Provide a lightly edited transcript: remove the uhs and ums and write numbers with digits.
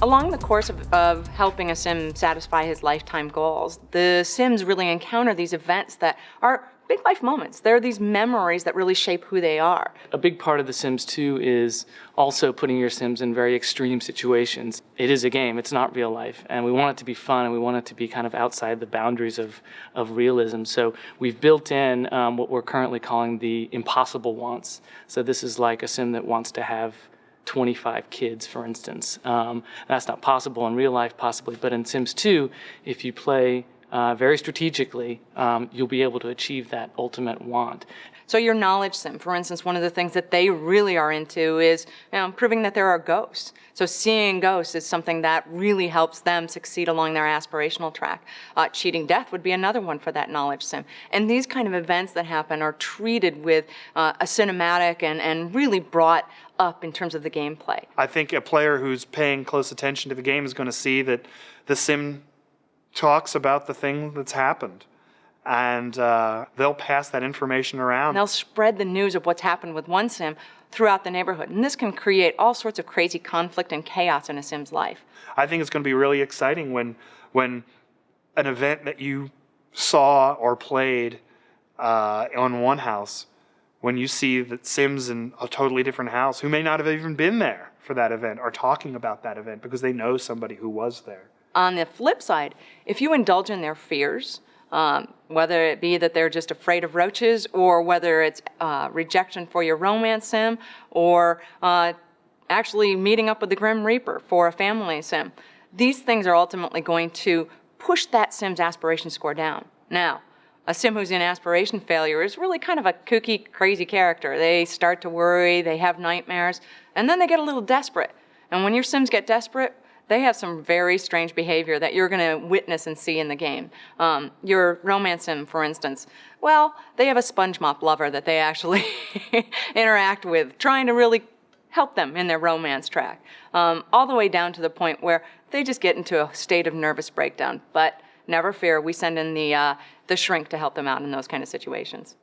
Along the course of helping a sim satisfy his lifetime goals, the sims really encounter these events that are big life moments. They're these memories that really shape who they are. A big part of The Sims 2 is also putting your sims in very extreme situations. It is a game, it's not real life, and we want it to be fun, and we want it to be kind of outside the boundaries of realism. So we've built in what we're currently calling the impossible wants. So this is like a sim that wants to have 25 kids, for instance. That's not possible in real life, possibly, but in Sims 2, if you play very strategically, you'll be able to achieve that ultimate want. So your knowledge sim, for instance, one of the things that they really are into is proving that there are ghosts. So seeing ghosts is something that really helps them succeed along their aspirational track. Cheating death would be another one for that knowledge sim. And these kind of events that happen are treated with a cinematic and really brought up in terms of the gameplay. I think a player who's paying close attention to the game is going to see that the sim talks about the thing that's happened, and they'll pass that information around. And they'll spread the news of what's happened with one sim throughout the neighborhood, and this can create all sorts of crazy conflict and chaos in a sim's life. I think it's going to be really exciting when an event that you saw or played on one house, when you see that sims in a totally different house who may not have even been there for that event are talking about that event because they know somebody who was there. On the flip side, if you indulge in their fears, whether it be that they're just afraid of roaches, or whether it's rejection for your romance sim, or actually meeting up with the Grim Reaper for a family sim, these things are ultimately going to push that sim's aspiration score down. Now, a sim who's in aspiration failure is really kind of a kooky, crazy character. They start to worry, they have nightmares, and then they get a little desperate. And when your sims get desperate, they have some very strange behavior that you're going to witness and see in the game. Your romance sim, for instance, well, they have a sponge mop lover that they actually interact with, trying to really help them in their romance track, all the way down to the point where they just get into a state of nervous breakdown. But never fear, we send in the shrink to help them out in those kind of situations.